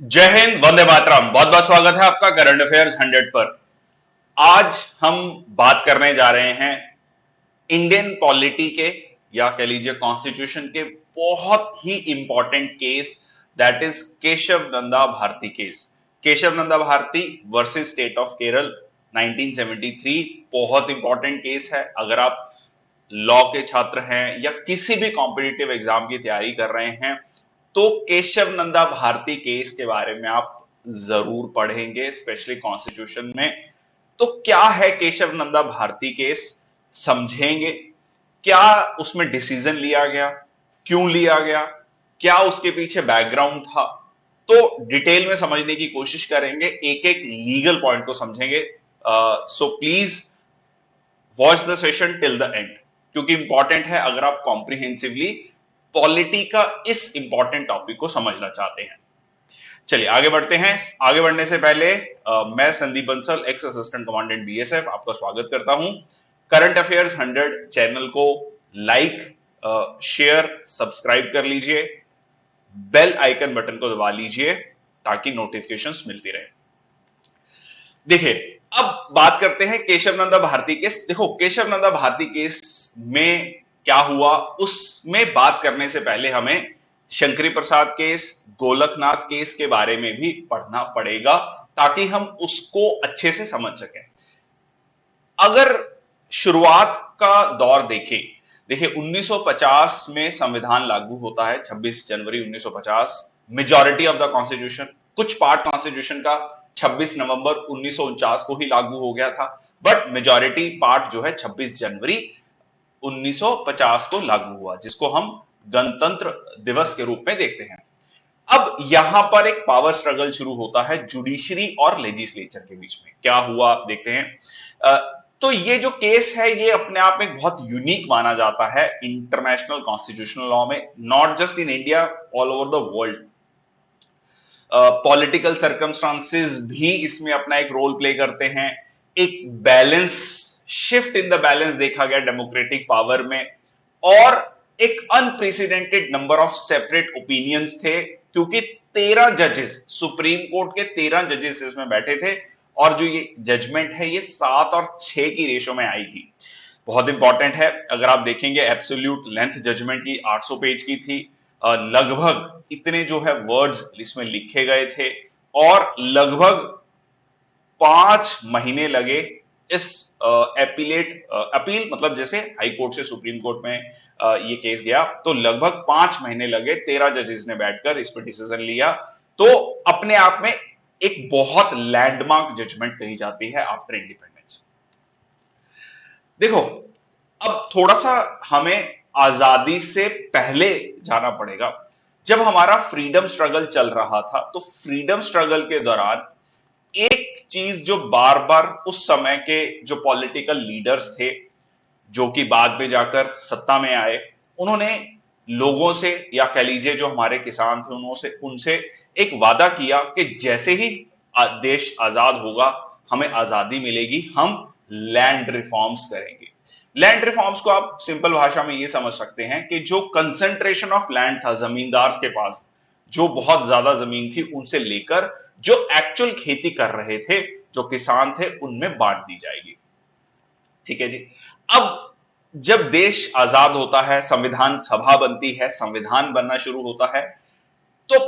जय हिंद, वंदे मातरम। बहुत बहुत स्वागत है आपका करंट अफेयर्स 100 पर। आज हम बात करने जा रहे हैं इंडियन पॉलिटी के या कह लीजिए कॉन्स्टिट्यूशन के बहुत ही important case, that is Keshava Nanda Bharati case. Keshava Nanda Bharati versus state of Kerala 1973। बहुत इंपॉर्टेंट केस है। अगर आप लॉ के छात्र हैं या किसी भी कॉम्पिटिटिव एग्जाम की तैयारी कर रहे हैं तो केशव नंदा भारती केस के बारे में आप जरूर पढ़ेंगे, स्पेशली कॉन्स्टिट्यूशन में। तो क्या है केशव नंदा भारती केस, समझेंगे। क्या उसमें डिसीजन लिया गया, क्यों लिया गया, क्या उसके पीछे बैकग्राउंड था, तो डिटेल में समझने की कोशिश करेंगे, एक एक लीगल पॉइंट को समझेंगे। So please watch the session till the end, क्योंकि इंपॉर्टेंट है अगर आप कॉम्प्रिहेंसिवली पॉलिटी का इस इंपॉर्टेंट टॉपिक को समझना चाहते हैं। चलिए आगे बढ़ते हैं। आगे बढ़ने से पहले मैं Sandeep Bansal, x assistant commandant BSF, आपका स्वागत करता हूं। करंट अफेयर्स 100 चैनल को लाइक, शेयर, सब्सक्राइब कर लीजिए, बेल आइकन बटन को दबा लीजिए ताकि नोटिफिकेशंस मिलती रहे। देखिए, अब बात करते हैं केशव नंदा भारती केस। देखो, केशव नंदा भारती केस में क्या हुआ उसमें बात करने से पहले हमें शंकरी प्रसाद केस, गोलकनाथ केस के बारे में भी पढ़ना पड़ेगा ताकि हम उसको अच्छे से समझ सकें। अगर शुरुआत का दौर देखें, देखिए 1950 में संविधान लागू होता है, 26 जनवरी 1950। मेजॉरिटी ऑफ द कॉन्स्टिट्यूशन, कुछ पार्ट कॉन्स्टिट्यूशन का 26 नवंबर 1949 को ही लागू हो गया था, बट मेजॉरिटी पार्ट जो है 26 जनवरी 1950 को लागू हुआ, जिसको हम गणतंत्र दिवस के रूप में देखते हैं। अब यहां पर एक पावर स्ट्रगल शुरू होता है जुडिशरी और लेजिस्लेचर के बीच में। क्या हुआ आप देखते हैं। तो ये जो केस है ये अपने आप में बहुत यूनिक माना जाता है इंटरनेशनल कॉन्स्टिट्यूशनल लॉ में, not just in India, all over the world. Political circumstances भी इसमें अपना एक रोल प्ले करते हैं। एक balance, shift in the balance देखा गया डेमोक्रेटिक पावर में, और एक unprecedented number of separate opinions थे, क्योंकि 13 जजेस, सुप्रीम कोर्ट के 13 जजेस इसमें बैठे थे, और जो ये जजमेंट है ये 7 और 6 की रेशो में आई थी। बहुत इंपॉर्टेंट है। अगर आप देखेंगे एब्सोल्यूट लेंथ जजमेंट की 800 पेज की थी। लगभग इतने जो है वर्ड्स इसमें लिखे गए थे, और लगभग 5 महीने लगे इस अपील, मतलब जैसे हाई कोर्ट से सुप्रीम कोर्ट में ये केस गया तो लगभग 5 महीने लगे। 13 जजेस ने बैठकर इस पर डिसीजन लिया। तो अपने आप में एक बहुत लैंडमार्क जजमेंट कही जाती है आफ्टर इंडिपेंडेंस। देखो, अब थोड़ा सा हमें आजादी से पहले जाना पड़ेगा। जब हमारा फ्रीडम स्ट्रगल चल रहा था तो फ्रीडम स्ट्रगल के दौरान एक चीज जो बार बार उस समय के जो पॉलिटिकल लीडर्स थे, जो कि बाद में जाकर सत्ता में आए, उन्होंने लोगों से या कह लीजिए जो हमारे किसान थे उनसे उनसे एक वादा किया कि जैसे ही देश आजाद होगा, हमें आजादी मिलेगी, हम लैंड रिफॉर्म्स करेंगे। लैंड रिफॉर्म्स को आप सिंपल भाषा में ये समझ सकते हैं कि जो कंसंट्रेशन ऑफ लैंड था जमींदार के पास, जो बहुत ज्यादा जमीन थी, उनसे लेकर जो एक्चुअल खेती कर रहे थे, जो किसान थे, उनमें बांट दी जाएगी। ठीक है जी। अब जब देश आजाद होता है, संविधान सभा बनती है, संविधान बनना शुरू होता है, तो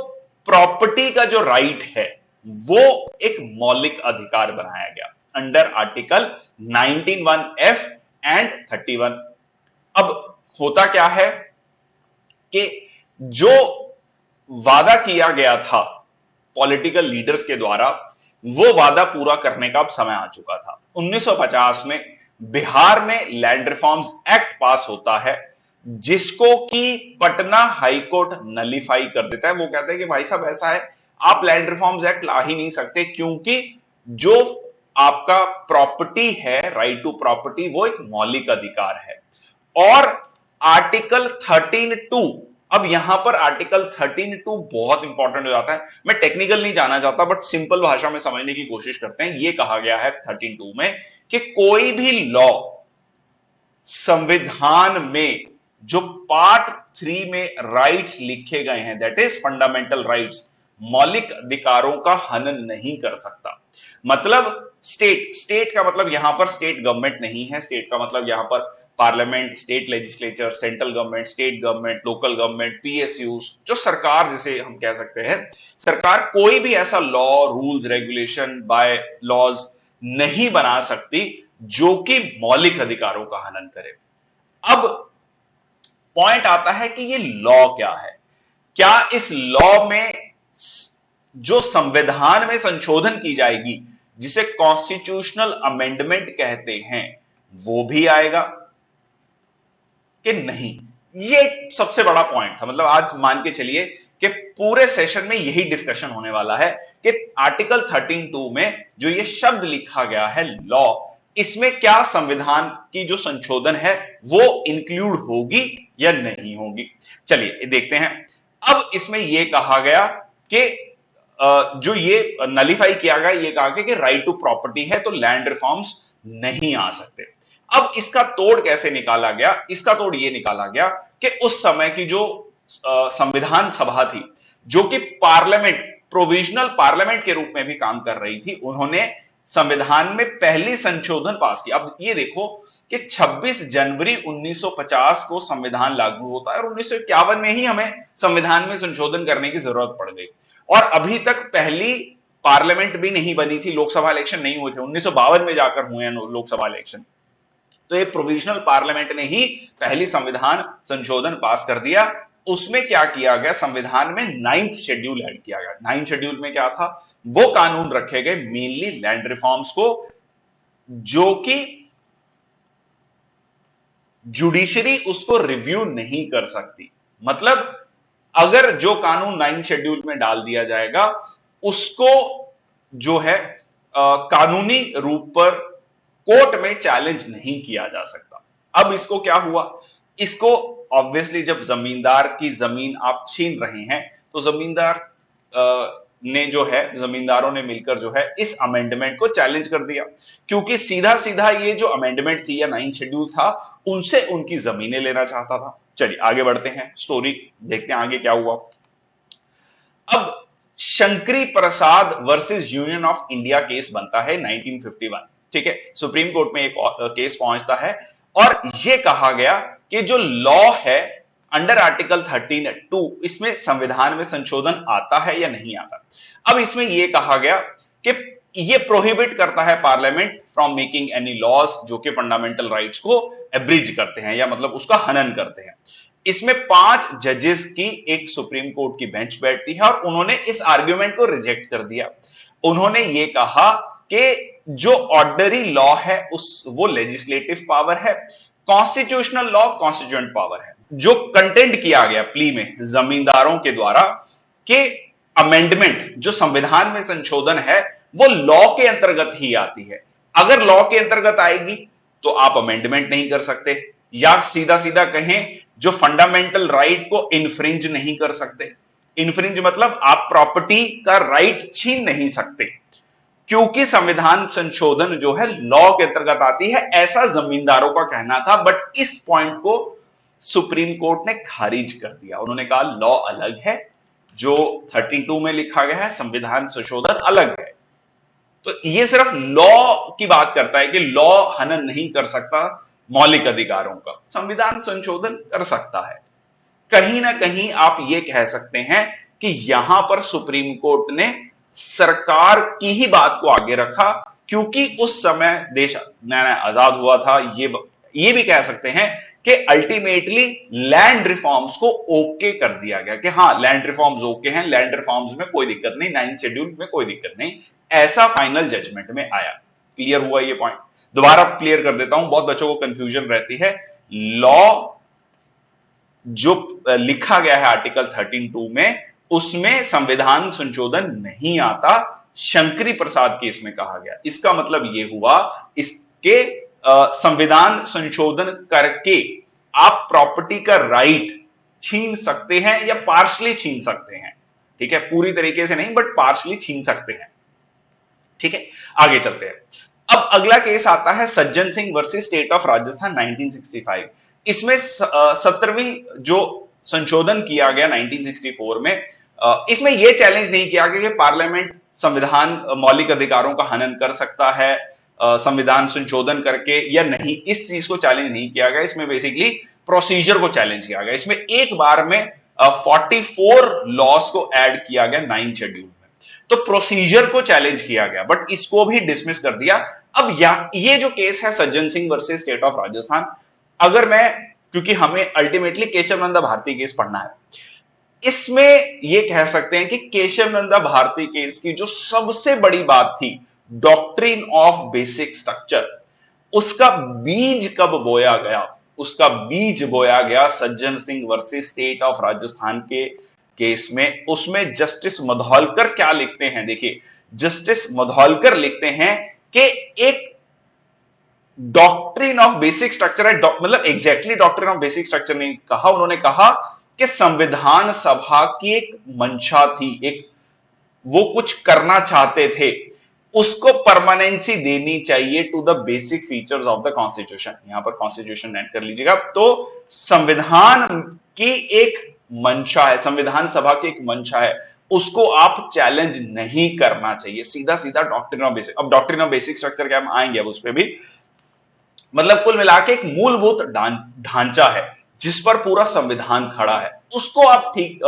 प्रॉपर्टी का जो राइट है वो एक मौलिक अधिकार बनाया गया अंडर आर्टिकल 19(1)(f) एंड 31। अब होता क्या है कि जो वादा किया गया था पॉलिटिकल लीडर्स के द्वारा, वो वादा पूरा करने का अब समय आ चुका था। 1950 में बिहार में लैंड रिफॉर्म्स एक्ट पास होता है, जिसको कि पटना हाईकोर्ट नलीफाई कर देता है। वो कहता है कि भाई साहब ऐसा है, आप लैंड रिफॉर्म्स एक्ट ला ही नहीं सकते, क्योंकि जो आपका प्रॉपर्टी है, राइट टू प्रॉपर्टी, वो एक मौलिक अधिकार है। और आर्टिकल 13(2), अब यहां पर आर्टिकल 13(2) बहुत इंपॉर्टेंट हो जाता है। मैं टेक्निकल नहीं जाना चाहता, बट सिंपल भाषा में समझने की कोशिश करते हैं। यह कहा गया है 13(2) में कि कोई भी लॉ संविधान में जो पार्ट 3 में राइट्स लिखे गए हैं, दैट इज फंडामेंटल राइट्स, मौलिक अधिकारों का हनन नहीं कर सकता। मतलब स्टेट का मतलब यहां पर स्टेट गवर्नमेंट नहीं है, स्टेट का मतलब यहां पर parliament, state legislature, central government, state government, local government, PSUs, जो सरकार जिसे हम कह सकते हैं, सरकार कोई भी ऐसा law, rules, regulation, bylaws नहीं बना सकती जो कि मौलिक अधिकारों का हनन करे। अब पॉइंट आता है कि ये लॉ क्या है। क्या इस लॉ में जो संविधान में संशोधन की जाएगी, जिसे कॉन्स्टिट्यूशनल अमेंडमेंट कहते हैं, वो भी आएगा कि नहीं? ये सबसे बड़ा पॉइंट था। मतलब आज मान के चलिए कि पूरे सेशन में यही डिस्कशन होने वाला है कि आर्टिकल 13(2) में जो ये शब्द लिखा गया है लॉ, इसमें क्या संविधान की जो संशोधन है वो इंक्लूड होगी या नहीं होगी। चलिए देखते हैं। अब इसमें यह कहा गया कि जो ये नलीफाई किया गया, ये कहा गया कि राइट टू प्रॉपर्टी है तो लैंड रिफॉर्म्स नहीं आ सकते। अब इसका तोड़ कैसे निकाला गया? इसका तोड़ ये निकाला गया कि उस समय की जो संविधान सभा थी, जो कि पार्लियामेंट, प्रोविजनल पार्लियामेंट के रूप में भी काम कर रही थी, उन्होंने संविधान में पहली संशोधन पास किया। अब ये देखो कि 26 जनवरी 1950 को संविधान लागू होता है और 1951 में ही हमें संविधान में संशोधन करने की जरूरत पड़ गई, और अभी तक पहली पार्लियामेंट भी नहीं बनी थी, लोकसभा इलेक्शन नहीं हुए थे, 1952 में जाकर हुए हैं लोकसभा इलेक्शन। तो ये प्रोविजनल पार्लियामेंट ने ही पहली संविधान संशोधन पास कर दिया। उसमें क्या किया गया, संविधान में 9th शेड्यूल ऐड किया गया। 9th शेड्यूल में क्या था, वो कानून रखे गए मेनली लैंड रिफॉर्म्स को, जो कि जुडिशरी उसको रिव्यू नहीं कर सकती। मतलब अगर जो कानून 9th शेड्यूल में डाल दिया जाएगा, उसको जो है कानूनी रूप पर कोर्ट में चैलेंज नहीं किया जा सकता। अब इसको क्या हुआ, इसको ऑब्वियसली जब जमींदार की जमीन आप छीन रहे हैं, तो जमींदार ने जो है, जमींदारों ने मिलकर जो है इस अमेंडमेंट को चैलेंज कर दिया, क्योंकि सीधा सीधा ये जो अमेंडमेंट थी या 9th शेड्यूल था, उनसे उनकी जमीनें लेना चाहता था। चलिए आगे बढ़ते हैं, स्टोरी देखते हैं आगे क्या हुआ। अब Shankari Prasad versus union of India case बनता है 1951। ठीक है, सुप्रीम कोर्ट में एक केस पहुंचता है और यह कहा गया कि जो लॉ है अंडर आर्टिकल 13(2), इसमें संविधान में संशोधन आता है या नहीं आता। अब इसमें यह कहा गया कि यह प्रोहिबिट करता है parliament from making any laws जो कि फंडामेंटल राइट्स को एब्रिज करते हैं या मतलब उसका हनन करते हैं। इसमें 5 जजेस की एक सुप्रीम कोर्ट की बेंच बैठती है और उन्होंने इस आर्ग्यूमेंट को रिजेक्ट कर दिया। उन्होंने यह कहा कि जो ऑर्डनरी लॉ है उस वो लेजिस्लेटिव पावर है, कॉन्स्टिट्यूशनल लॉ कॉन्स्टिट्यूएंट पावर है। जो कंटेंट किया गया प्ली में जमींदारों के द्वारा कि अमेंडमेंट जो संविधान में संशोधन है वो लॉ के अंतर्गत ही आती है। अगर लॉ के अंतर्गत आएगी तो आप अमेंडमेंट नहीं कर सकते, या सीधा सीधा कहें जो फंडामेंटल राइट को इन्फ्रिंज नहीं कर सकते। इन्फ्रिंज मतलब आप प्रॉपर्टी का राइट छीन नहीं सकते, क्योंकि संविधान संशोधन जो है लॉ के अंतर्गत आती है, ऐसा जमींदारों का कहना था। बट इस पॉइंट को सुप्रीम कोर्ट ने खारिज कर दिया। उन्होंने कहा लॉ अलग है, जो 13(2) में लिखा गया है, संविधान संशोधन अलग है। तो यह सिर्फ लॉ की बात करता है कि लॉ हनन नहीं कर सकता मौलिक अधिकारों का, संविधान संशोधन कर सकता है। कहीं ना कहीं आप यह कह सकते हैं कि यहां पर सुप्रीम कोर्ट ने सरकार की ही बात को आगे रखा, क्योंकि उस समय देश नया आजाद हुआ था। ये भी कह सकते हैं कि अल्टीमेटली लैंड रिफॉर्म्स को ओके कर दिया गया कि हाँ लैंड रिफॉर्म्स ओके हैं, लैंड रिफॉर्म्स में कोई दिक्कत नहीं, 9th शेड्यूल में कोई दिक्कत नहीं, ऐसा फाइनल जजमेंट में आया। क्लियर हुआ ये पॉइंट? दोबारा क्लियर कर देता हूं, बहुत बच्चों को कंफ्यूजन रहती है। लॉ जो लिखा गया है आर्टिकल 13(2) में, उसमें संविधान संशोधन नहीं आता, शंकरी प्रसाद केस में कहा गया। इसका मतलब यह हुआ इसके संविधान संशोधन करके आप प्रॉपर्टी का राइट छीन सकते हैं या पार्शली छीन सकते हैं। ठीक है, पूरी तरीके से नहीं बट पार्शली छीन सकते हैं। ठीक है, आगे चलते हैं। अब अगला केस आता है Sajjan Singh versus state of Rajasthan 1965। इसमें 17वीं जो संशोधन किया गया 1964 में, इसमें यह चैलेंज नहीं किया गया कि पार्लियामेंट संविधान मौलिक अधिकारों का हनन कर सकता है संविधान संशोधन करके या नहीं, इस चीज को चैलेंज नहीं किया गया। इसमें बेसिकली प्रोसीजर को चैलेंज किया गया। इसमें एक बार में 44 लॉस को ऐड किया गया 9 शेड्यूल में, तो प्रोसीजर को चैलेंज किया गया, बट इसको भी डिसमिस कर दिया। अब ये जो केस है Sajjan Singh versus state of Rajasthan, अगर मैं, क्योंकि हमें अल्टीमेटली केशव नंदा भारती केस पढ़ना है, इसमें यह कह सकते हैं कि केशव नंदा भारती केस की जो सबसे बड़ी बात थी डॉक्ट्रिन ऑफ बेसिक स्ट्रक्चर, उसका बीज कब बोया गया? उसका बीज बोया गया Sajjan Singh versus state of Rajasthan के केस में। उसमें जस्टिस मधौलकर क्या लिखते हैं, देखिए जस्टिस मधौलकर लिखते हैं कि एक डॉक्ट्रिन ऑफ बेसिक स्ट्रक्चर है, मतलब exactly doctrine of basic structure नहीं कहा, उन्होंने कहा कि संविधान सभा की एक मंशा थी, एक वो कुछ करना चाहते थे, उसको परमानेंसी देनी चाहिए to the basic features of the constitution. यहां पर कॉन्स्टिट्यूशन ऐड कर लीजिएगा। तो संविधान की एक मंशा है, संविधान सभा की एक मंशा है, उसको आप चैलेंज नहीं करना चाहिए। सीधा सीधा डॉक्ट्रिन ऑफ बेसिक, अब डॉक्ट्रिन ऑफ बेसिक स्ट्रक्चर क्या हम आएंगे अब उस पर भी, मतलब कुल मिला के एक मूलभूत ढांचा है जिस पर पूरा संविधान खड़ा है, उसको आप ठीक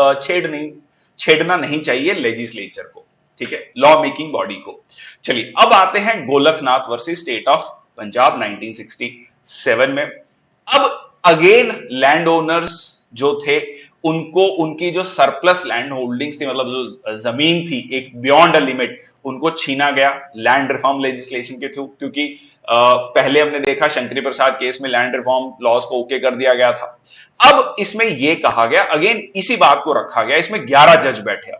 छेड़ना नहीं चाहिए लेजिस्लेचर को, ठीक है, लॉ मेकिंग बॉडी को। चलिए अब आते हैं Golaknath versus state of Punjab 1967 में। अब अगेन लैंड ओनर्स जो थे, उनको उनकी जो सरप्लस लैंड होल्डिंग्स थी, मतलब जो जमीन थी एक बियॉन्ड अ लिमिट, उनको छीना गया लैंड रिफॉर्म लेजिस्लेशन के थ्रू। क्योंकि पहले हमने देखा शंकरी प्रसाद केस में लैंड रिफॉर्म लॉज को ओके कर दिया गया था। अब इसमें यह कहा गया, अगेन इसी बात को रखा गया, इसमें 11 जज बैठे।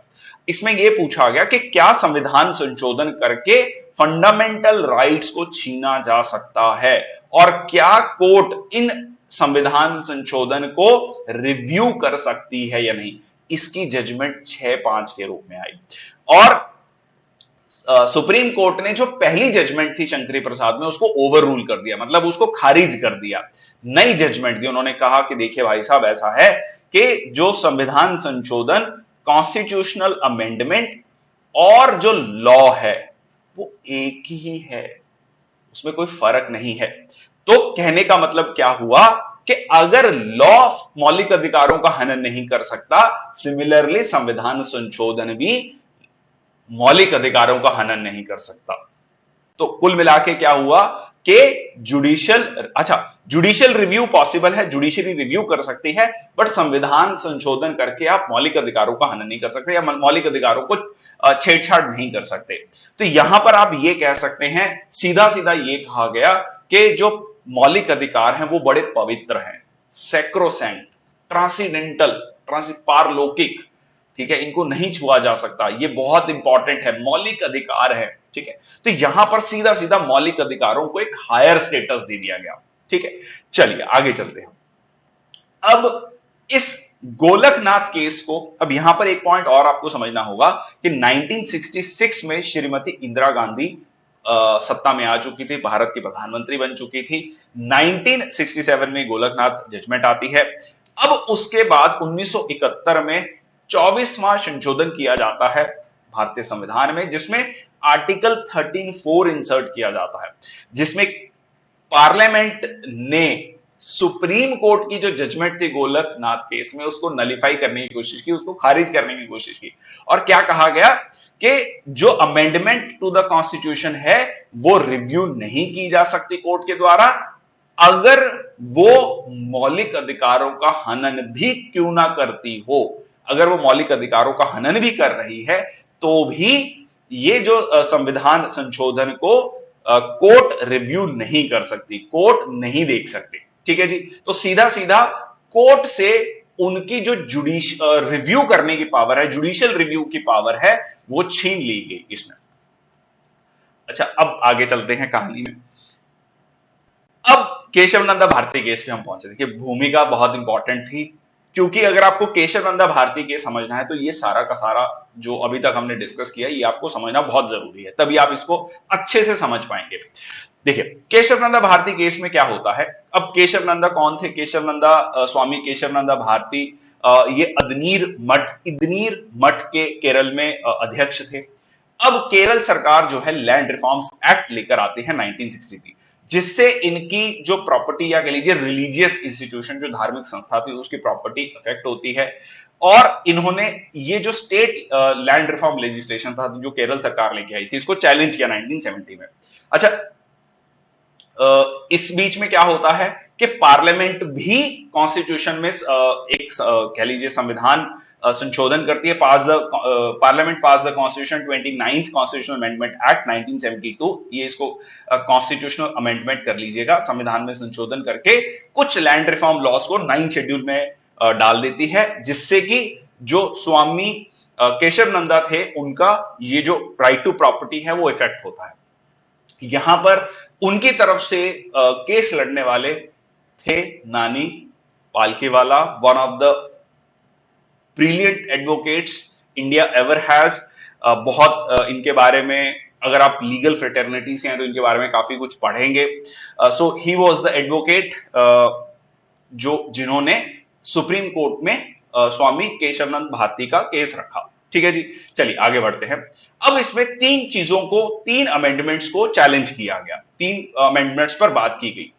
इसमें यह पूछा गया कि क्या संविधान संशोधन करके फंडामेंटल राइट्स को छीना जा सकता है, और क्या कोर्ट इन संविधान संशोधन को रिव्यू कर सकती है या नहीं। इसकी जजमेंट 6-5 के रूप में आई, और सुप्रीम कोर्ट ने जो पहली जजमेंट थी शंकरी प्रसाद में उसको ओवर रूल कर दिया, मतलब उसको खारिज कर दिया, नई जजमेंट दी। उन्होंने कहा कि देखिए भाई साहब, ऐसा है कि जो संविधान संशोधन, कॉन्स्टिट्यूशनल अमेंडमेंट और जो लॉ है वो एक ही है, उसमें कोई फर्क नहीं है। तो कहने का मतलब क्या हुआ कि अगर लॉ मौलिक अधिकारों का हनन नहीं कर सकता, सिमिलरली संविधान संशोधन भी मौलिक अधिकारों का हनन नहीं कर सकता। तो कुल मिला के क्या हुआ कि जुडिशियल रिव्यू पॉसिबल है, जुडिशरी रिव्यू कर सकती है, बट संविधान संशोधन करके आप मौलिक अधिकारों का हनन नहीं कर सकते या मौलिक अधिकारों को छेड़छाड़ नहीं कर सकते। तो यहां पर आप ये कह सकते हैं, सीधा सीधा ये कहा गया कि जो मौलिक अधिकार हैं वो बड़े पवित्र हैं, सैक्रोसैंक्ट, ट्रांसीडेंटल, पारलौकिक, ठीक है, इनको नहीं छुआ जा सकता। ये बहुत इंपॉर्टेंट है, मौलिक अधिकार है, ठीक है। तो यहां पर सीधा सीधा मौलिक अधिकारों को एक हायर स्टेटस दे दिया गया, ठीक है। चलिए आगे चलते हैं। अब इस गोलकनाथ केस को, अब यहां पर एक पॉइंट और आपको समझना होगा कि 1966 में श्रीमती इंदिरा गांधी सत्ता में आ चुकी थी, भारत की प्रधानमंत्री बन चुकी थी। 1967 में गोलकनाथ जजमेंट आती है। अब उसके बाद 1971 में 24वां संशोधन किया जाता है भारतीय संविधान में, जिसमें आर्टिकल 13(4) इंसर्ट किया जाता है, जिसमें पार्लियामेंट ने सुप्रीम कोर्ट की जो जजमेंट थी गोलकनाथ केस में उसको नलिफाई करने की कोशिश की, उसको खारिज करने की कोशिश की। और क्या कहा गया कि जो अमेंडमेंट टू द कॉन्स्टिट्यूशन है वो रिव्यू नहीं की जा सकती कोर्ट के द्वारा, अगर वो मौलिक अधिकारों का हनन भी क्यों ना करती हो। अगर वो मौलिक अधिकारों का हनन भी कर रही है तो भी ये जो संविधान संशोधन को कोर्ट रिव्यू नहीं कर सकती, कोर्ट नहीं देख सकती, ठीक है जी। तो सीधा सीधा कोर्ट से उनकी जो रिव्यू करने की पावर है, जुडिशियल रिव्यू की पावर है, वो छीन ली गई इसमें। अच्छा, अब आगे चलते हैं कहानी में। अब केशव नंदा भारती केस पे हम पहुंचे। देखिए भूमिका बहुत इंपॉर्टेंट थी, क्योंकि अगर आपको केशव नंदा भारती केस समझना है तो ये सारा का सारा जो अभी तक हमने डिस्कस किया ये आपको समझना बहुत जरूरी है, तभी आप इसको अच्छे से समझ पाएंगे। देखिए केशव नंदा भारती केस में क्या होता है। अब केशव नंदा कौन थे? केशव नंदा स्वामी केशव नंदा भारती ये इदनीर मठ के केरल में अध्यक्ष थे। अब केरल सरकार जो है लैंड रिफॉर्म्स एक्ट लेकर आते हैं 1963, जिससे इनकी जो प्रॉपर्टी या कह लीजिए रिलीजियस इंस्टीट्यूशन, जो धार्मिक संस्था थी, उसकी प्रॉपर्टी अफेक्ट होती है। और इन्होंने ये जो स्टेट लैंड रिफॉर्म लेजिस्लेशन था जो केरल सरकार लेके आई थी, इसको चैलेंज किया 1970 में। अच्छा, इस बीच में क्या होता है कि पार्लियामेंट भी कॉन्स्टिट्यूशन में एक कह लीजिए संविधान संशोधन करती है। Parliament pass the constitution 29th constitutional amendment act 1972। ये इसको कॉन्स्टिट्यूशनल अमेंडमेंट कर लीजिएगा, संविधान में संशोधन करके कुछ लैंड रिफॉर्म लॉज को 9th शेड्यूल में डाल देती है, जिससे कि जो स्वामी केशव नंदा थे उनका ये जो राइट टू प्रॉपर्टी है वो इफेक्ट होता है। यहां पर उनकी तरफ से केस लड़ने वाले थे नानी Palkhivala, one of the brilliant advocates India ever has. बहुत इनके बारे में अगर आप लीगल फ्रेटर्निटी से हैं तो इनके बारे में काफी कुछ पढ़ेंगे। सो ही वाज द एडवोकेट जिन्होंने सुप्रीम कोर्ट में स्वामी केशवानंद भारती का केस रखा। ठीक है जी, चलिए आगे बढ़ते हैं। अब इसमें तीन अमेंडमेंट्स को चैलेंज किया गया, तीन अमेंडमेंट्स पर बात की गई।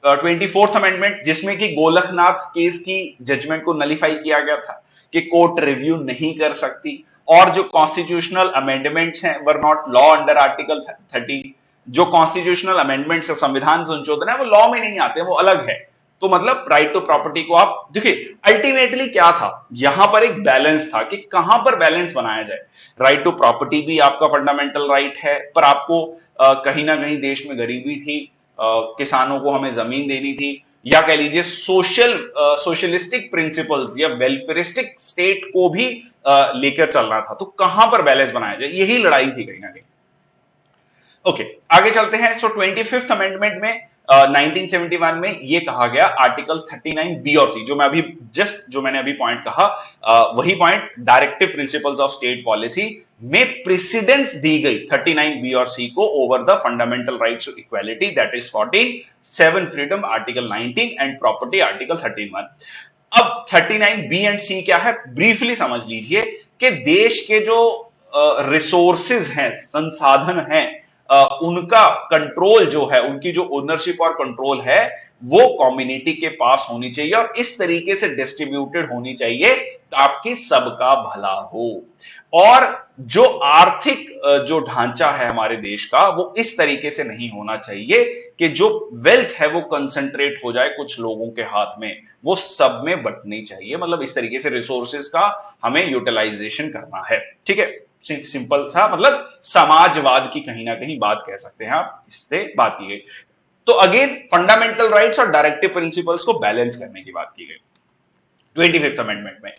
24th अमेंडमेंट, जिसमें कि गोलकनाथ केस की जजमेंट को नलीफाई किया गया था कि कोर्ट रिव्यू नहीं कर सकती, और जो कॉन्स्टिट्यूशनल अमेंडमेंट्स हैं were not law under article 30। जो कॉन्स्टिट्यूशनल अमेंडमेंट्स है, संविधान संशोधन है, वो लॉ में नहीं आते, वो अलग है। तो मतलब राइट टू प्रॉपर्टी को आप देखिए, अल्टीमेटली क्या था यहां पर, एक बैलेंस था कि कहां पर बैलेंस बनाया जाए। राइट टू प्रॉपर्टी भी आपका फंडामेंटल राइट है, पर आपको कहीं ना कहीं देश में गरीबी थी, किसानों को हमें जमीन देनी थी, या कह लीजिए सोशलिस्टिक प्रिंसिपल्स या वेलफेयरिस्टिक स्टेट को भी लेकर चलना था। तो कहां पर बैलेंस बनाया जाए, यही लड़ाई थी कहीं ना कहीं। ओके, आगे चलते हैं। सो 25th अमेंडमेंट में 1971 में ये कहा गया, आर्टिकल 39 बी और सी, जो मैंने अभी पॉइंट कहा, वही point, directive principles of state policy में प्रेसिडेंस दी गई 39 बी और सी को over the fundamental rights to equality, that is 14, 7 freedom article 19 and property article 13(1). अब 39 बी एंड सी क्या है, ब्रीफली समझ लीजिए कि देश के जो रिसोर्सेज हैं, संसाधन हैं, उनका कंट्रोल जो है, उनकी जो ओनरशिप और कंट्रोल है, वो कम्युनिटी के पास होनी चाहिए और इस तरीके से डिस्ट्रीब्यूटेड होनी चाहिए ताकि सबका भला हो। और जो आर्थिक जो ढांचा है हमारे देश का, वो इस तरीके से नहीं होना चाहिए कि जो वेल्थ है वो कंसंट्रेट हो जाए कुछ लोगों के हाथ में, वो सब में बंटनी चाहिए। मतलब इस तरीके से रिसोर्सेज का हमें यूटिलाइजेशन करना है। ठीक है, सिंपल सा, मतलब समाजवाद की कहीं ना कहीं बात कह सकते हैं आप, इससे बात की गई। तो अगेन फंडामेंटल राइट्स और डायरेक्टिव प्रिंसिपल्स को बैलेंस करने की बात की गई 25th अमेंडमेंट में।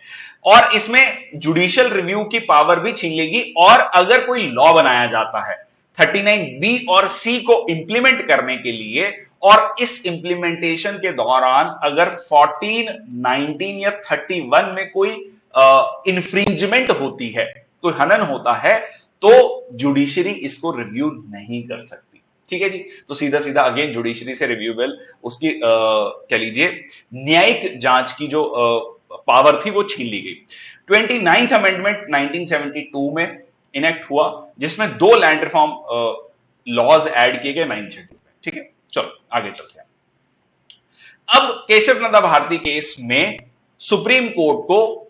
और इसमें जुडिशियल रिव्यू की पावर भी छीन लेगी, और अगर कोई लॉ बनाया जाता है 39 बी और सी को इंप्लीमेंट करने के लिए, और इस इंप्लीमेंटेशन के दौरान अगर 14, 19 या 31 में कोई इंफ्रिंजमेंट होती है, कोई हनन होता है, तो जुडिशरी इसको रिव्यू नहीं कर सकती। ठीक है जी, तो सीधा सीधा अगेन जुडिशरी से रिव्यूएबल उसकी कह लीजिए न्यायिक जांच की जो पावर थी वो छीन ली गई। 29th अमेंडमेंट 1972 में इनेक्ट हुआ, जिसमें 2 लैंड रिफॉर्म लॉज ऐड किए गए 9th शेड्यूल में। ठीक है, चलो आगे चलते हैं। अब केशव नंदा भारती केस में सुप्रीम कोर्ट को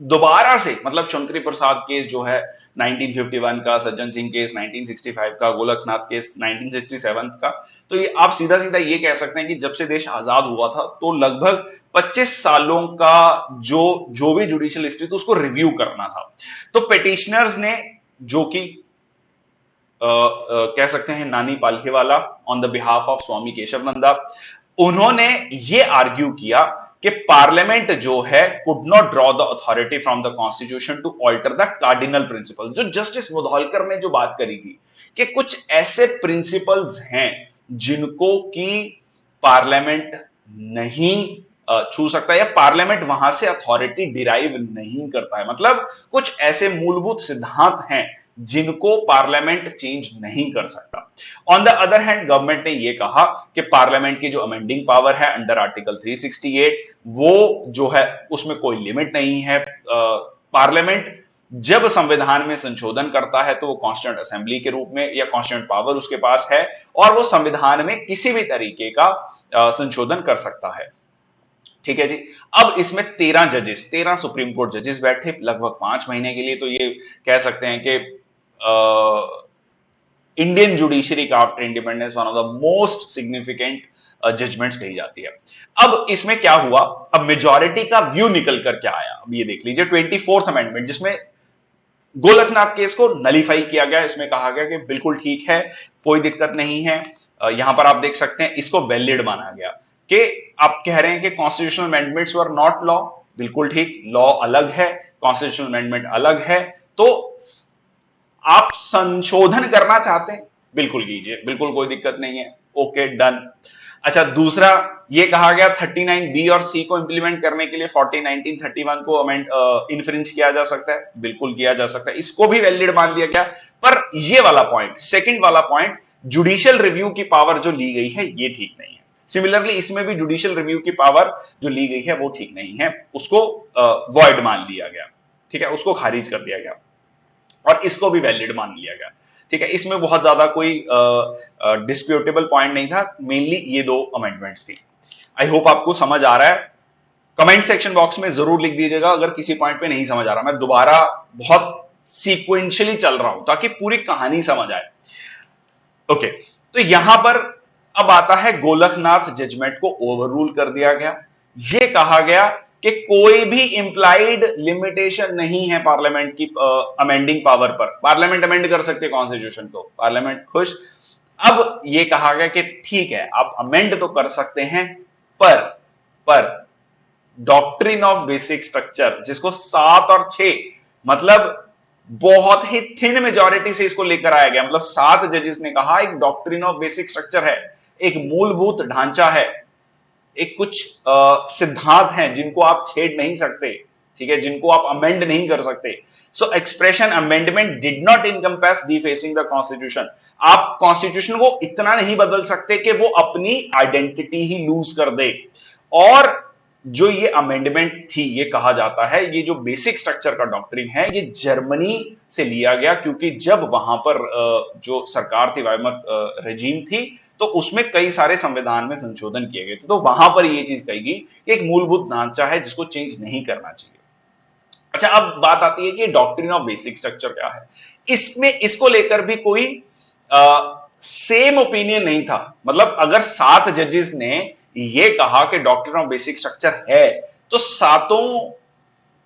दोबारा से, मतलब शंकरी प्रसाद केस जो है 1951 का, सज्जन सिंह केस 1965 का, गोलकनाथ केस 1967 का, तो ये आप सीधा सीधा ये कह सकते हैं कि जब से देश आजाद हुआ था तो लगभग 25 सालों का जो भी जुडिशियल हिस्ट्री थी उसको रिव्यू करना था। तो पिटिशनर्स ने, जो कि कह सकते हैं Nani Palkhivala on the behalf of Swami Keshava Nanda, उन्होंने ये आर्ग्यू किया कि पार्लियामेंट जो है could not draw the authority from the constitution to alter the cardinal principle. जो जस्टिस मुधालकर ने जो बात करी थी कि कुछ ऐसे प्रिंसिपल्स हैं जिनको कि पार्लियामेंट नहीं छू सकता, या पार्लियामेंट वहां से अथॉरिटी डिराइव नहीं करता है। मतलब कुछ ऐसे मूलभूत सिद्धांत हैं जिनको पार्लियामेंट चेंज नहीं कर सकता। On the other hand government ने यह कहा कि पार्लियामेंट की जो अमेंडिंग पावर है अंडर आर्टिकल 368 वो जो है उसमें कोई लिमिट नहीं है। पार्लियामेंट जब संविधान में संशोधन करता है तो वो कॉन्स्टिट्यूंट असेंबली के रूप में या कॉन्स्टिट्यूंट पावर उसके पास है और वो संविधान में किसी भी तरीके का संशोधन कर सकता है। ठीक है जी। अब इसमें 13 सुप्रीम कोर्ट जजेस बैठे लगभग 5 महीने के लिए, तो ये कह सकते हैं कि इंडियन जुडिशरी का after independence one of the most significant judgments कही जाती है। अब इसमें क्या हुआ, अब मेजॉरिटी का व्यू निकल कर क्या आया, अब ये देख लीजिए 24th अमेंडमेंट जिसमें गोलकनाथ केस को नलीफाई किया गया। इसमें कहा गया कि बिल्कुल ठीक है, कोई दिक्कत नहीं है। यहां पर आप देख सकते हैं इसको वैलिड माना गया कि आप कह रहे हैं कि constitutional amendments were not law, बिल्कुल ठीक, लॉ अलग है, कॉन्स्टिट्यूशनल अमेंडमेंट अलग है, तो आप संशोधन करना चाहते हैं बिल्कुल कीजिए, बिल्कुल कोई दिक्कत नहीं है, ओके डन। अच्छा, दूसरा ये कहा गया 39B और C को इंप्लीमेंट करने के लिए 1931 को अमेंड इन्फ्रिंज किया जा सकता है, बिल्कुल किया जा सकता है, इसको भी वैलिड मान लिया गया। पर ये वाला पॉइंट, सेकंड वाला पॉइंट, जुडिशियल रिव्यू की पावर जो ली गई है ये ठीक नहीं है। सिमिलरली इसमें भी जुडिशियल रिव्यू की पावर जो ली गई है वो ठीक नहीं है, उसको वॉइड मान लिया गया, ठीक है, उसको खारिज कर दिया गया और इसको भी वैलिड मान लिया गया। ठीक है, इसमें बहुत ज्यादा कोई डिस्प्यूटेबल पॉइंट नहीं था, मेनली ये 2 अमेंडमेंट्स थी। आई होप आपको समझ आ रहा है। कमेंट सेक्शन बॉक्स में जरूर लिख दीजिएगा अगर किसी पॉइंट पे नहीं समझ आ रहा। मैं दोबारा बहुत सीक्वेंशियली चल रहा हूं ताकि पूरी कहानी समझ आए। ओके, तो यहां पर अब आता है गोलकनाथ जजमेंट को ओवररूल कर दिया गया। यह कहा गया कि कोई भी इंप्लाइड लिमिटेशन नहीं है पार्लियामेंट की अमेंडिंग पावर पर। पार्लियामेंट अमेंड कर सकते कॉन्स्टिट्यूशन को, पार्लियामेंट खुश। अब यह कहा गया कि ठीक है आप अमेंड तो कर सकते हैं, पर डॉक्ट्रिन ऑफ बेसिक स्ट्रक्चर जिसको 7 और 6 मतलब बहुत ही थिन मेजॉरिटी से इसको लेकर आया गया, मतलब 7 जजेस ने कहा एक डॉक्ट्रिन ऑफ बेसिक स्ट्रक्चर है, एक मूलभूत ढांचा है, एक कुछ सिद्धांत हैं जिनको आप छेड़ नहीं सकते, ठीक है, जिनको आप अमेंड नहीं कर सकते। So expression amendment did not encompass defacing the constitution. आप कॉन्स्टिट्यूशन को इतना नहीं बदल सकते कि वो अपनी आइडेंटिटी ही लूज कर दे। और जो ये अमेंडमेंट थी, ये कहा जाता है ये जो बेसिक स्ट्रक्चर का डॉक्ट्रिन है ये जर्मनी से लिया गया, क्योंकि जब वहां पर जो सरकार थी, वाइमर रेजीम थी, तो उसमें कई सारे संविधान में संशोधन किए गए थे, तो वहां पर यह चीज कही गई कि एक मूलभूत ढांचा है जिसको चेंज नहीं करना चाहिए। अच्छा, अब बात आती है कि डॉक्ट्रिन ऑफ बेसिक स्ट्रक्चर क्या है। इसमें इसको लेकर भी कोई सेम ओपिनियन नहीं था। मतलब अगर 7 जजेस ने ये कहा कि डॉक्ट्रिन ऑफ बेसिक स्ट्रक्चर है, तो 7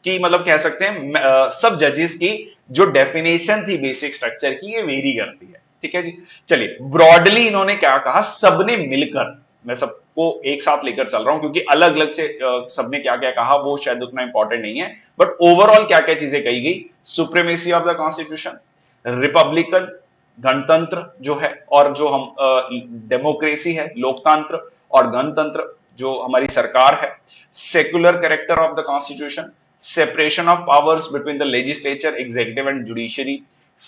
की मतलब कह सकते हैं सब जजेस की जो डेफिनेशन थी बेसिक स्ट्रक्चर की ये वेरी करती है। ठीक है जी, चलिए ब्रॉडली इन्होंने क्या कहा, सबने मिलकर, मैं सबको एक साथ लेकर चल रहा हूं क्योंकि अलग अलग से सबने क्या क्या कहा वो शायद उतना इंपॉर्टेंट नहीं है, बट ओवरऑल क्या क्या चीजें कही गई। Supremacy of the constitution, Republican गणतंत्र जो है, और जो हम डेमोक्रेसी है लोकतंत्र, और गणतंत्र जो हमारी सरकार है, secular character of the constitution, separation of powers between the legislature, executive and judiciary,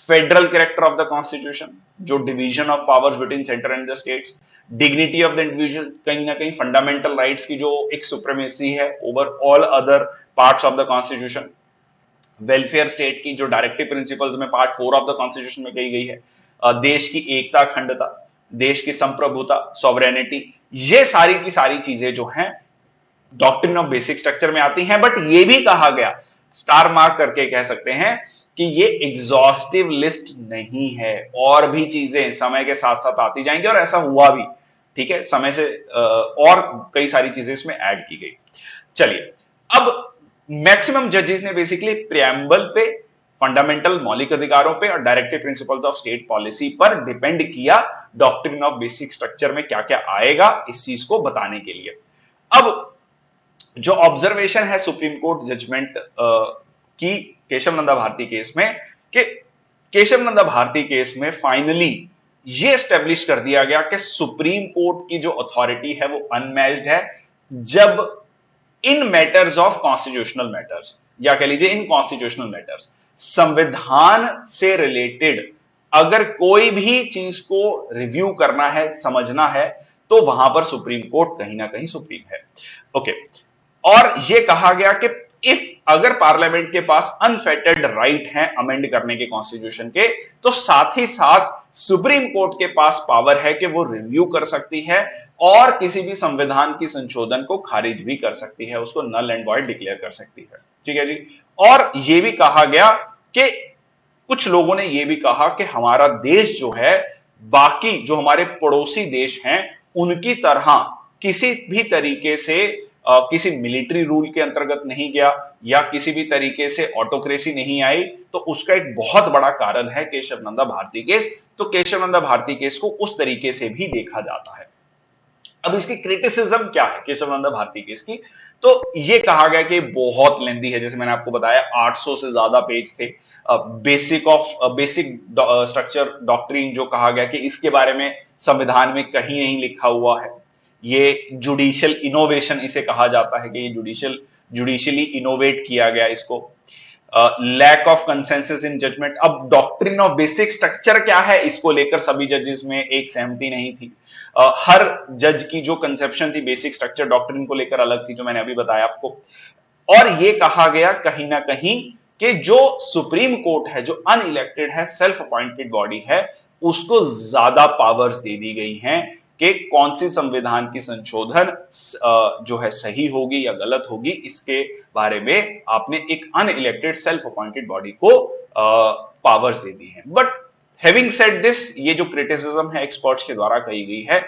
federal character of the constitution जो division of powers between centre and the states, dignity of the individual, कहीं ना कहीं fundamental rights की जो एक supremacy है over all other parts of the constitution, welfare state की जो डायरेक्टिव प्रिंसिपल्स में पार्ट 4 ऑफ द कॉन्स्टिट्यूशन में कही गई है, देश की एकता अखंडता, देश की संप्रभुता सॉवरेनिटी, ये सारी की सारी चीजें जो हैं डॉक्ट्रिन ऑफ बेसिक स्ट्रक्चर में आती हैं। बट ये भी कहा गया, स्टार मार्क करके कह सकते हैं कि ये एग्जॉस्टिव लिस्ट नहीं है, और भी चीजें समय के साथ साथ आती जाएंगी, और ऐसा हुआ भी, ठीक है, समय से और कई सारी चीजें इसमें ऐड की गई। चलिए, अब मैक्सिमम जजेस ने बेसिकली प्रियम्बल पे, फंडामेंटल मौलिक अधिकारों पे और directive principles of state policy पर डिपेंड किया डॉक्ट्रिन ऑफ बेसिक स्ट्रक्चर में क्या क्या आएगा इस चीज को बताने के लिए। अब जो ऑब्जर्वेशन है सुप्रीम कोर्ट जजमेंट की केशव नंदा भारती केस में, कि केशव नंदा भारती केस में फाइनली ये एस्टेब्लिश कर दिया गया कि सुप्रीम कोर्ट की जो अथॉरिटी है वो अनमैच्ड है, जब इन मैटर्स ऑफ कॉन्स्टिट्यूशनल मैटर्स, या कह लीजिए इन कॉन्स्टिट्यूशनल मैटर्स, संविधान से रिलेटेड अगर कोई भी चीज को रिव्यू करना है, समझना है, तो वहां पर सुप्रीम कोर्ट कहीं ना कहीं सुप्रीम है। ओके। और यह कहा गया कि इफ अगर पार्लियामेंट के पास अनफेटेड राइट है अमेंड करने के कॉन्स्टिट्यूशन के, तो साथ ही साथ सुप्रीम कोर्ट के पास पावर है कि वो रिव्यू कर सकती है और किसी भी संविधान की संशोधन को खारिज भी कर सकती है, उसको नल एंड वॉइड डिक्लेयर कर सकती है। ठीक है जी। और यह भी कहा गया कि कुछ लोगों ने यह भी कहा कि हमारा देश जो है बाकी जो हमारे पड़ोसी देश हैं उनकी तरह किसी भी तरीके से किसी मिलिट्री रूल के अंतर्गत नहीं गया या किसी भी तरीके से ऑटोक्रेसी नहीं आई। तो उसका एक बहुत बड़ा कारण है केशव नंदा भारती केस। तो केशव नंदा भारती केस को उस तरीके से भी देखा जाता है। अब इसकी क्रिटिसिज्म क्या है केशव नंदा भारती केस की? तो यह कहा गया कि बहुत लेंदी है, जैसे मैंने आपको बताया 800 से ज्यादा पेज थे। बेसिक स्ट्रक्चर डॉक्ट्रिन जो कहा गया कि इसके बारे में संविधान में कहीं नहीं लिखा हुआ है। ये जुडिशियल इनोवेशन इसे कहा जाता है कि ये जुडिशियली इनोवेट किया गया इसको। Lack of consensus in judgment. अब डॉक्ट्रिन ऑफ बेसिक स्ट्रक्चर क्या है, इसको लेकर सभी जजेस में एक सहमति नहीं थी। हर जज की जो कंसेप्शन थी बेसिक स्ट्रक्चर डॉक्ट्रिन को लेकर अलग थी, जो मैंने अभी बताया आपको। और यह कहा गया कहीं ना कहीं कि जो सुप्रीम कोर्ट है, जो अनइलेक्टेड है, सेल्फ अपॉइंटेड बॉडी है, उसको ज्यादा पावर्स दे दी गई हैं कि कौन सी संविधान की संशोधन जो है सही होगी या गलत होगी, इसके बारे में आपने एक अनइलेक्टेड सेल्फ अपॉइंटेड बॉडी को पावर्स दे दी हैं। बट हैविंग सेड दिस, ये जो क्रिटिसिज्म है एक्सपर्ट्स के द्वारा कही गई है,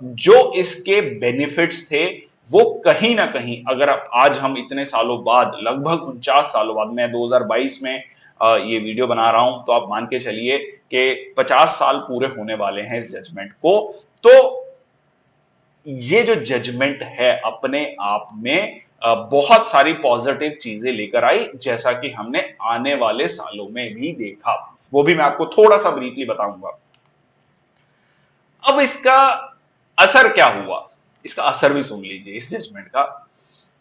जो इसके बेनिफिट्स थे वो कहीं ना कहीं, अगर आज हम इतने सालों बाद, लगभग 49 सालों बाद, मैं 2022 में ये वीडियो बना रहा हूं, तो आप मान के चलिए कि 50 साल पूरे होने वाले हैं इस जजमेंट को। तो ये जो जजमेंट है अपने आप में बहुत सारी पॉजिटिव चीजें लेकर आई, जैसा कि हमने आने वाले सालों में भी देखा, वो भी मैं आपको थोड़ा सा ब्रीफली बताऊंगा। अब इसका असर क्या हुआ, इसका असर भी सुन लीजिए इस जजमेंट का।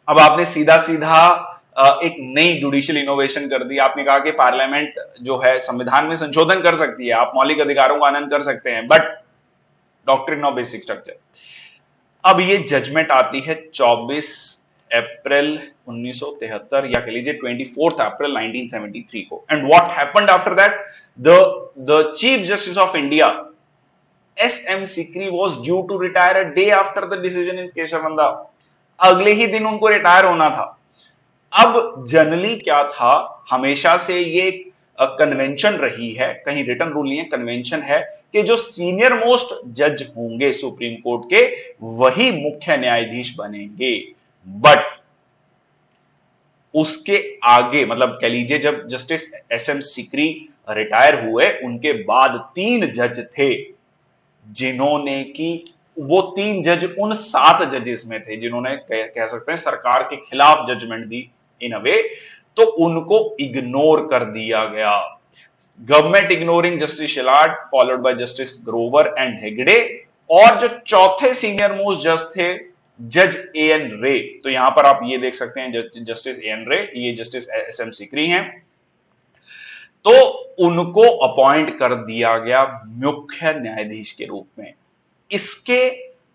अब आपने सीधा सीधा एक नई जुडिशियल इनोवेशन कर दी। आपने कहा कि पार्लियामेंट जो है संविधान में संशोधन कर सकती है, आप मौलिक अधिकारों का आनंद कर सकते हैं, but doctrine of basic structure. अब ये जजमेंट आती है 24 अप्रैल 1973 या कह लीजिए 24 अप्रैल 1973 को। And what happened after that, the chief justice of India SM Sikri was due to retire a day after the decision in Keshav Nanda। अगले ही दिन उनको रिटायर होना था। अब जनरली क्या था, हमेशा से ये कन्वेंशन रही है, कहीं रिटर्न रूल नहीं है, कन्वेंशन है कि जो सीनियर मोस्ट जज होंगे सुप्रीम कोर्ट के, वही मुख्य न्यायाधीश बनेंगे। बट उसके आगे, मतलब कह लीजिए जब जस्टिस SM सिकरी रिटायर हुए, उनके बाद 3 जज थे जिन्होंने की, वो 3 जज उन 7 जजेस में थे जिन्होंने कह सकते हैं सरकार के खिलाफ जजमेंट दी इन अ वे। तो उनको इग्नोर कर दिया गया। Government ignoring justice Shelat followed by justice Grover and Hegde. और जो चौथे सीनियर मोस्ट जज थे, जज AN रे। तो यहां पर आप ये देख सकते हैं जस्टिस AN रे, ये जस्टिस SM सिकरी हैं। तो उनको अपॉइंट कर दिया गया मुख्य न्यायाधीश के रूप में। इसके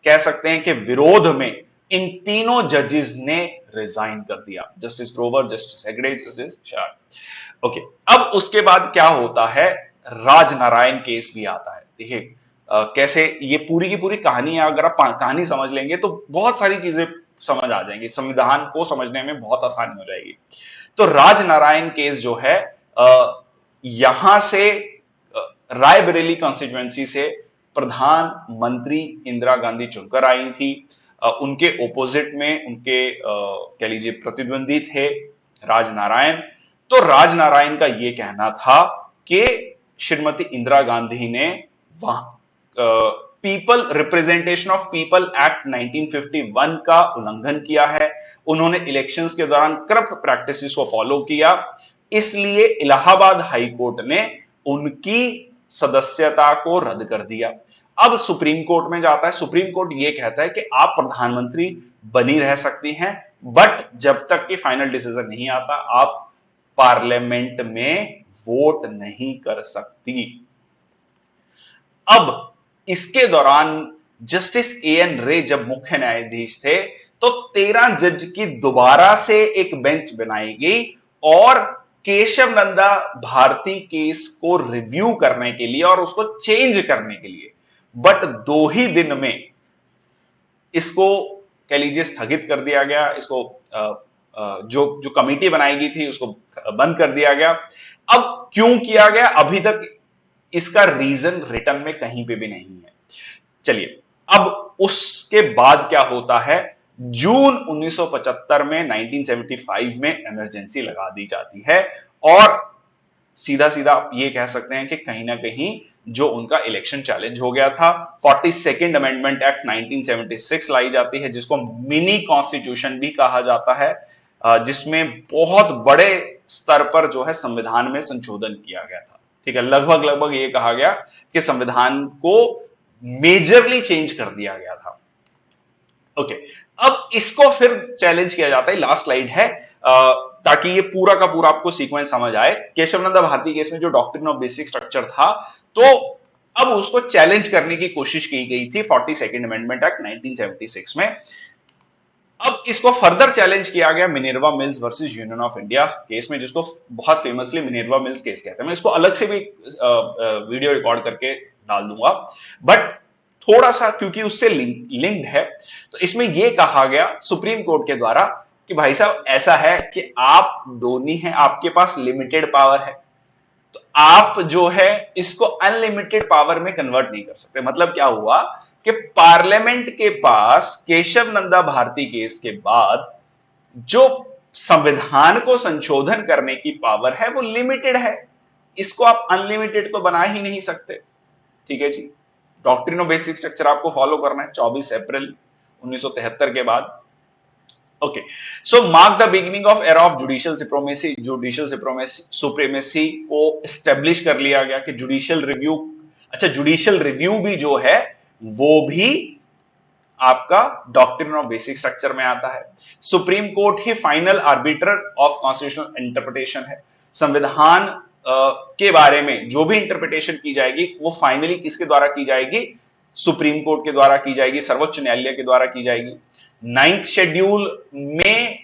कह सकते हैं कि विरोध में इन तीनों जजेस ने रिजाइन कर दिया, justice Grover, justice Hegde, justice Shelat. Okay. अब उसके बाद क्या होता है, राजनारायण केस भी आता है। देखिए कैसे ये पूरी की पूरी कहानी है, अगर आप कहानी समझ लेंगे तो बहुत सारी चीजें समझ आ जाएंगी, संविधान को समझने में बहुत आसानी हो जाएगी। तो राजनारायण केस जो है, यहां से रायबरेली कॉन्स्टिट्यूएंसी से प्रधानमंत्री इंदिरा गांधी चुनकर आई थी। उनके ओपोजिट में उनके कह लीजिए प्रतिद्वंदी थे राजनारायण। तो राजनारायण का यह कहना था कि श्रीमती इंदिरा गांधी ने वहां people representation of people act 1951 का उल्लंघन किया है। उन्होंने इलेक्शंस के दौरान करप्ट प्रैक्टिसेस को फॉलो किया, इसलिए इलाहाबाद हाई कोर्ट ने उनकी सदस्यता को रद्द कर दिया। अब सुप्रीम कोर्ट में जाता है। सुप्रीम कोर्ट यह कहता है कि आप प्रधानमंत्री बनी रह सकती हैं, बट जब तक कि फाइनल डिसीजन नहीं आता, आप पार्लियामेंट में वोट नहीं कर सकती। अब इसके दौरान जस्टिस एएन रे जब मुख्य न्यायाधीश थे तो 13 जज की दोबारा से एक बेंच बनाई गई और केशव नंदा भारती केस को रिव्यू करने के लिए और उसको चेंज करने के लिए, बट 2 ही दिन में इसको कह लीजिए स्थगित कर दिया गया। इसको जो जो कमेटी बनाई गई थी उसको बंद कर दिया गया। अब क्यों किया गया, अभी तक इसका रीजन रिटर्न में कहीं पे भी नहीं है। चलिए, अब उसके बाद क्या होता है, जून 1975 में 1975 में इमरजेंसी लगा दी जाती है और सीधा सीधा आप ये कह सकते हैं कि कहीं ना कहीं जो उनका इलेक्शन चैलेंज हो गया था। 42nd अमेंडमेंट एक्ट 1976 लाई जाती है जिसको मिनी कॉन्स्टिट्यूशन भी कहा जाता है, जिसमें बहुत बड़े स्तर पर जो है संविधान में संशोधन किया गया था। ठीक है, लगभग लगभग ये कहा गया कि संविधान को मेजरली चेंज कर दिया गया था। ओके, अब इसको फिर चैलेंज किया जाता है। लास्ट स्लाइड है ताकि ये पूरा का पूरा आपको सीक्वेंस समझ आए। केशव नंदा भारती केस में जो डॉक्ट्रिन ऑफ बेसिक स्ट्रक्चर था, तो अब उसको चैलेंज करने की कोशिश की गई थी 42nd अमेंडमेंट एक्ट 1976 में। अब इसको फर्दर चैलेंज किया गया Minerva mills versus union of India case में, जिसको बहुत फेमसली मिनर्वा मिल्स केस कहते हैं। मैं इसको अलग से भी वीडियो रिकॉर्ड करके डाल दूंगा, बट थोड़ा सा क्योंकि उससे लिंक्ड है, तो इसमें यह कहा गया सुप्रीम कोर्ट के द्वारा कि भाई साहब ऐसा है कि आप डोनी हैं, आपके पास लिमिटेड पावर है, तो आप जो है इसको अनलिमिटेड पावर में कन्वर्ट नहीं कर सकते। मतलब क्या हुआ कि पार्लियामेंट के पास केशव नंदा भारती केस के बाद जो संविधान को संशोधन करने की पावर है वो लिमिटेड है, इसको आप अनलिमिटेड तो बना ही नहीं सकते। ठीक है जी, डॉक्ट्रिन ऑफ बेसिक स्ट्रक्चर आपको फॉलो करना है 24 अप्रैल 1973 के बाद। Okay, so mark the beginning of era of judicial supremacy. Judicial supremacy को एस्टेब्लिश कर लिया गया कि जुडिशियल रिव्यू, अच्छा जुडिशियल रिव्यू भी जो है वो भी आपका डॉक्ट्रिन ऑफ बेसिक स्ट्रक्चर में आता है। सुप्रीम कोर्ट ही final arbiter of constitutional interpretation है। संविधान के बारे में जो भी इंटरप्रिटेशन की जाएगी वो फाइनली किसके द्वारा की जाएगी, सुप्रीम कोर्ट के द्वारा की जाएगी, सर्वोच्च न्यायालय के द्वारा की जाएगी। 9th शेड्यूल में,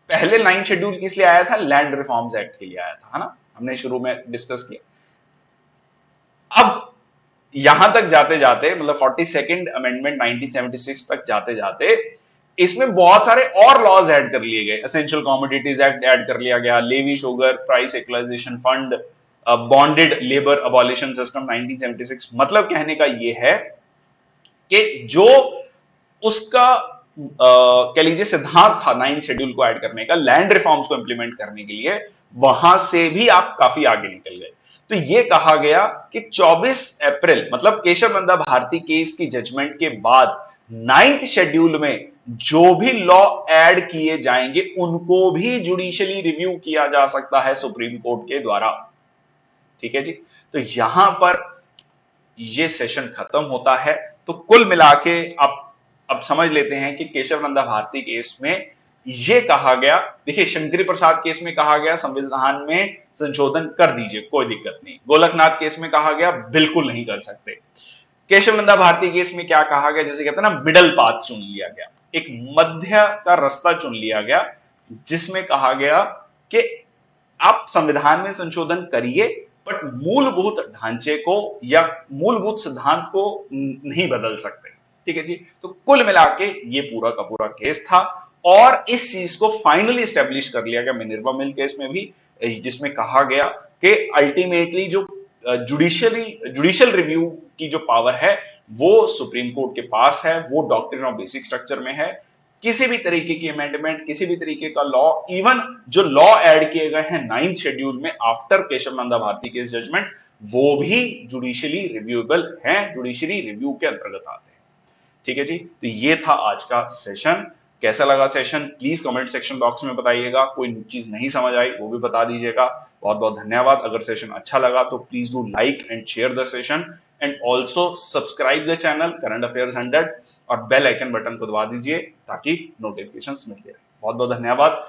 पहले 9th शेड्यूल किस लिए आया था, लैंड रिफॉर्म्स एक्ट के लिए आया था, है ना, हमने शुरू में डिस्कस किया। अब यहां तक जाते जाते, मतलब 42nd अमेंडमेंट 1976 तक जाते जाते इसमें बहुत सारे और लॉज ऐड कर लिए गए। एसेंशियल कमोडिटीज एक्ट ऐड कर लिया गया, levy sugar price equalisation fund, bonded labour abolition system 1976। मतलब कहने का यह है कि जो उसका कह लीजिए सिद्धांत था 9th शेड्यूल को ऐड करने का, लैंड रिफॉर्म्स को इंप्लीमेंट करने के लिए, वहां से भी आप काफी आगे निकल गए। तो यह कहा गया कि 24 अप्रैल, मतलब केशव नंदा भारती केस की जजमेंट के बाद 9th शेड्यूल में जो भी लॉ ऐड किए जाएंगे उनको भी जुडिशियली रिव्यू किया जा सकता है सुप्रीम कोर्ट के द्वारा। ठीक है जी, तो यहां पर यह सेशन खत्म होता है। तो कुल मिला के आप अब समझ लेते हैं कि केशव नंदा भारती केस में यह कहा गया, देखिए शंकरी प्रसाद केस में कहा गया संविधान में संशोधन कर दीजिए, कोई दिक्कत नहीं। गोलकनाथ केस में कहा गया बिल्कुल नहीं कर सकते। केशव नंदा भारती केस में क्या कहा गया, जैसे कहते हैं ना, मिडल पाथ चुन लिया गया, एक मध्य का रास्ता चुन लिया गया, जिसमें कहा गया कि आप संविधान में संशोधन करिए बट मूलभूत ढांचे को या मूलभूत सिद्धांत को नहीं बदल सकते। ठीक है जी, तो कुल मिला के ये पूरा का पूरा केस था और इस चीज को फाइनली एस्टेब्लिश कर लिया गया मिनर्वा मिल केस में भी, जिसमें कहा गया कि अल्टीमेटली जो जुडिशियल रिव्यू की जो पावर है वो सुप्रीम कोर्ट के पास है, वो डॉक्ट्रिन ऑफ बेसिक स्ट्रक्चर में है। किसी भी तरीके की अमेंडमेंट, किसी भी तरीके का लॉ, इवन जो लॉ ऐड किए गए हैं 9th शेड्यूल में after Keshav Nanda Bharati case judgment, वो भी जुडिशियली रिव्यूएबल हैं, जुडिशियली रिव्यू के अंतर्गत आते हैं। ठीक है जी, तो ये था आज का सेशन। कैसा लगा session please comment section box में बताइएगा। कोई चीज नहीं समझ आई वो भी बता दीजिएगा। बहुत बहुत धन्यवाद। अगर सेशन अच्छा लगा तो please do like and share the session and also subscribe the channel current affairs 100 और बेल आइकन बटन को दबा दीजिए ताकि नोटिफिकेशंस मिलते रहे। बहुत बहुत धन्यवाद।